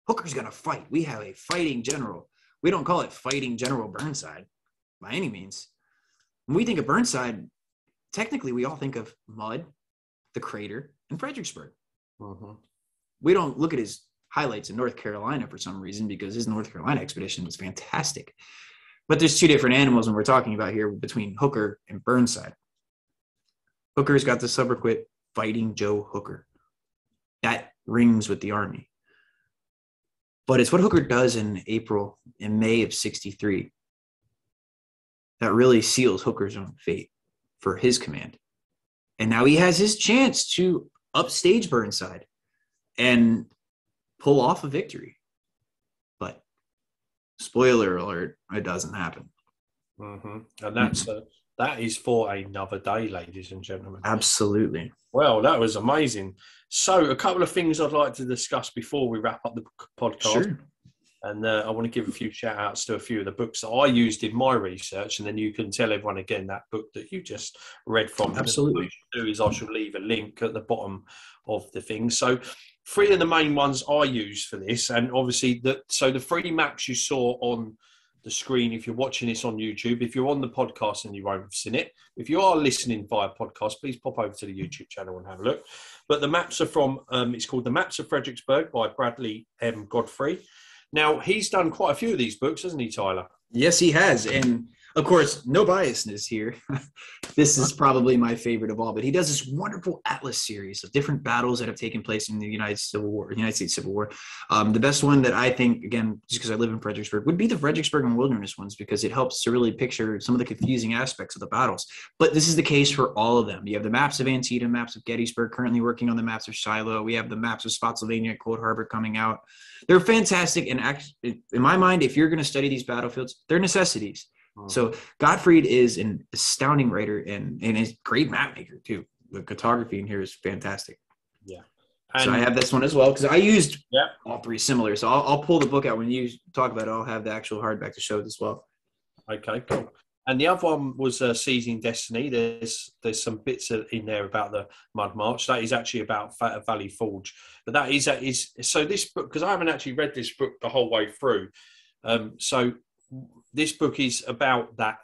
Hooker's going to fight. We have a fighting general. We don't call it Fighting General Burnside by any means. When we think of Burnside, technically we all think of mud, the crater, and Fredericksburg. Uh-huh. We don't look at his highlights in North Carolina for some reason because his North Carolina expedition was fantastic. But there's two different animals when we're talking about here between Hooker and Burnside. Hooker's got the sobriquet Fighting Joe Hooker. That rings with the Army. But it's what Hooker does in April and May of 63 that really seals Hooker's own fate for his command. And now he has his chance to upstage Burnside and pull off a victory. But spoiler alert, it doesn't happen. Mm-hmm. And that is for another day, ladies and gentlemen. Absolutely. Well, that was amazing. So a couple of things I'd like to discuss before we wrap up the podcast. Sure. And I want to give a few shout outs to a few of the books that I used in my research, and then you can tell everyone again that book that you just read from. Absolutely. What I should do is I should leave a link at the bottom of the thing. So three of the main ones I use for this, and obviously the three maps you saw on the screen, if you're watching this on YouTube, if you're on the podcast and you won't have seen it, if you are listening via podcast, please pop over to the YouTube channel and have a look. But the maps are from, it's called The Maps of Fredericksburg by Bradley M. Godfrey. Now, he's done quite a few of these books, hasn't he, Tyler? Yes, he has. And of course, no biasness here. This is probably my favorite of all, but he does this wonderful atlas series of different battles that have taken place in the United States Civil War. The best one that I think, again, just because I live in Fredericksburg, would be the Fredericksburg and Wilderness ones, because it helps to really picture some of the confusing aspects of the battles. But this is the case for all of them. You have the maps of Antietam, maps of Gettysburg, currently working on the maps of Shiloh. We have the maps of Spotsylvania, Cold Harbor coming out. They're fantastic. And actually, in my mind, if you're going to study these battlefields, they're necessities. So Gottfried is an astounding writer and a great map maker too. The cartography in here is fantastic. Yeah. And so I have this one as well because I used all three similar. So I'll pull the book out when you talk about it. I'll have the actual hardback to show it as well. Okay, cool. And the other one was Seizing Destiny. There's some bits in there about the Mud March. That is actually about Valley Forge. But that is so this book, because I haven't actually read this book the whole way through. So this book is about that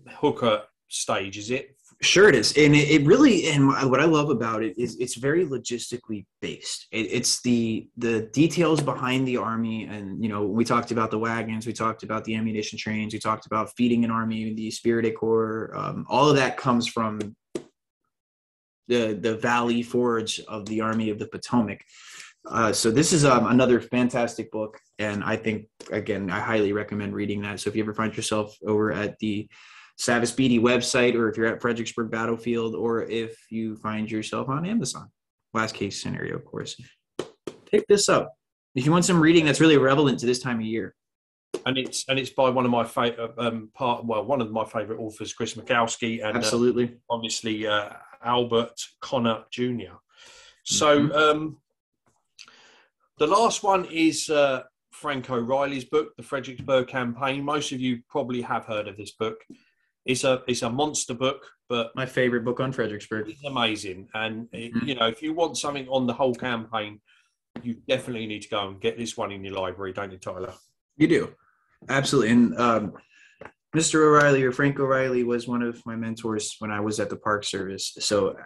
Hooker stage, is it? Sure it is. And it really, and what I love about it is it's very logistically based. It's the details behind the army. And, you know, we talked about the wagons, we talked about the ammunition trains, we talked about feeding an army, the Spirited Corps. All of that comes from the Valley Forge of the Army of the Potomac. So this is another fantastic book. And I think, again, I highly recommend reading that. So if you ever find yourself over at the Savas Beatty website, or if you're at Fredericksburg Battlefield, or if you find yourself on Amazon, last case scenario, of course, pick this up. If you want some reading that's really relevant to this time of year. And it's by one of my favorite one of my favorite authors, Chris Mikowski, and absolutely, obviously Albert Connor Jr. So the last one is Frank O'Reilly's book, The Fredericksburg Campaign. Most of you probably have heard of this book. It's a monster book, but my favorite book on Fredericksburg. It's amazing, and you know, if you want something on the whole campaign, you definitely need to go and get this one in your library, don't you, Tyler? You do, absolutely. And Mr. O'Reilly, or Frank O'Reilly, was one of my mentors when I was at the Park Service. So,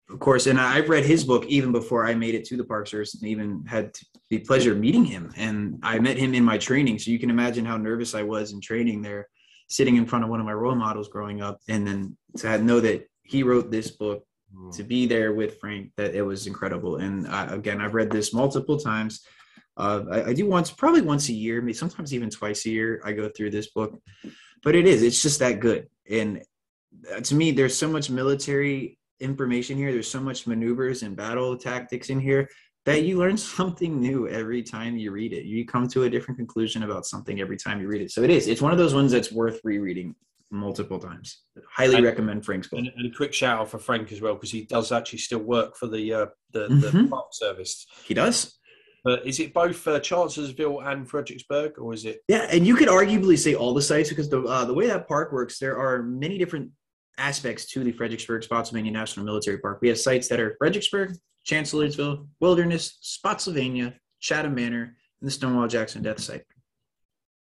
of course, and I've read his book even before I made it to the Park Service, and even had the pleasure of meeting him. And I met him in my training. So you can imagine how nervous I was in training there, sitting in front of one of my role models growing up. And then to know that he wrote this book, to be there with Frank, that it was incredible. And again, I've read this multiple times. I do probably once a year, maybe sometimes even twice a year, I go through this book. But it's just that good. And to me, there's so much military information here. There's so much maneuvers and battle tactics in here that you learn something new every time you read it. You come to a different conclusion about something every time you read it. So it's one of those ones that's worth rereading multiple times. Highly recommend Frank's book. And a quick shout out for Frank as well, because he does actually still work for the Park Service. He does. But is it both Chancellorsville and Fredericksburg, or is it? Yeah, and you could arguably say all the sites, because the way that park works, there are many different aspects to the Fredericksburg Spotsylvania National Military Park. We have sites that are Fredericksburg, Chancellorsville, Wilderness, Spotsylvania, Chatham Manor, and the Stonewall Jackson Death Site.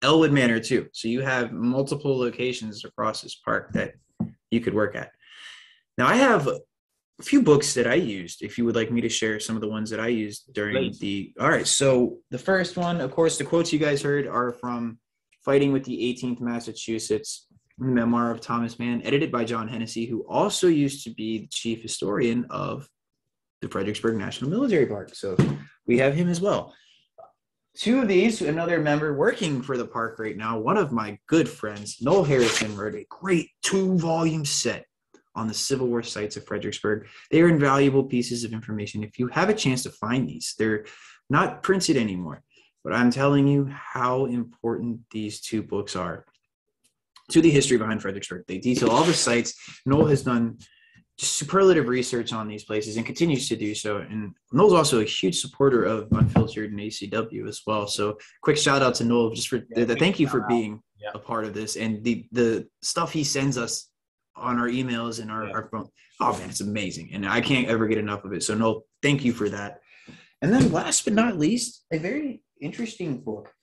Elwood Manor too. So you have multiple locations across this park that you could work at. Now I have a few books that I used, if you would like me to share some of the ones that I used during all right. So the first one, of course, the quotes you guys heard are from Fighting with the 18th Massachusetts, memoir of Thomas Mann, edited by John Hennessy, who also used to be the chief historian of the Fredericksburg National Military Park. So we have him as well. Two of these, another member working for the park right now, one of my good friends, Noel Harrison, wrote a great 2-volume set on the Civil War sites of Fredericksburg. They are invaluable pieces of information. If you have a chance to find these, they're not printed anymore, but I'm telling you how important these two books are to the history behind Fredericksburg. They detail all the sites. Noel has done superlative research on these places and continues to do so. And Noel's also a huge supporter of Unfiltered and ACW as well. So quick shout out to Noel just for thank you for being a part of this. And the stuff he sends us on our emails and our phone. Oh man, it's amazing. And I can't ever get enough of it. So Noel, thank you for that. And then last but not least, a very interesting book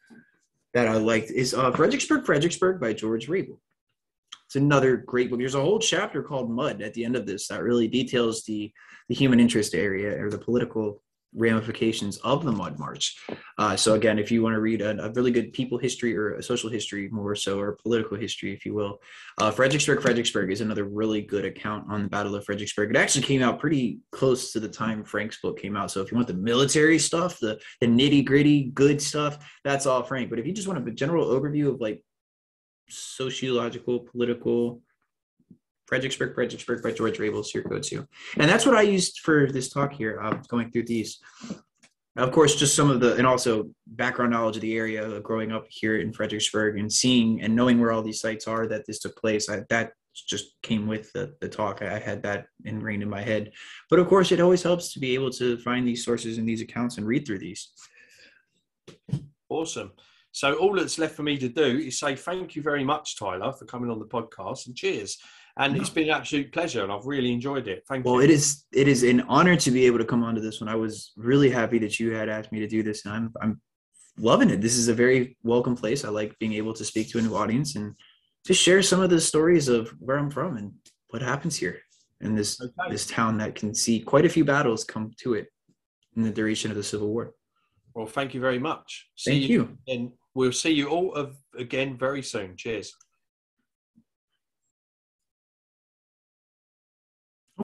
that I liked is Fredericksburg by George Rabel. It's another great book. There's a whole chapter called Mud at the end of this that really details the human interest area or the political ramifications of the Mud March. So again, if you want to read a really good people history or a social history more so, or political history, if you will, Fredericksburg is another really good account on the Battle of Fredericksburg. It actually came out pretty close to the time Frank's book came out. So if you want the military stuff, the nitty gritty good stuff, that's all Frank. But if you just want a general overview of like sociological, political, Fredericksburg by George Rabel is your go-to. And that's what I used for this talk here. I'm going through these. Of course, just some of and also background knowledge of the area, growing up here in Fredericksburg and seeing and knowing where all these sites are that this took place. That just came with the talk. I had that ingrained in my head. But of course, it always helps to be able to find these sources and these accounts and read through these. Awesome. So all that's left for me to do is say thank you very much, Tyler, for coming on the podcast, and cheers. And it's been an absolute pleasure, and I've really enjoyed it. Thank you. Well, it is an honor to be able to come onto this one. I was really happy that you had asked me to do this, and I'm loving it. This is a very welcome place. I like being able to speak to a new audience and just share some of the stories of where I'm from and what happens here in this town that can see quite a few battles come to it in the duration of the Civil War. Well, thank you very much. Thank you. And we'll see you all again very soon. Cheers.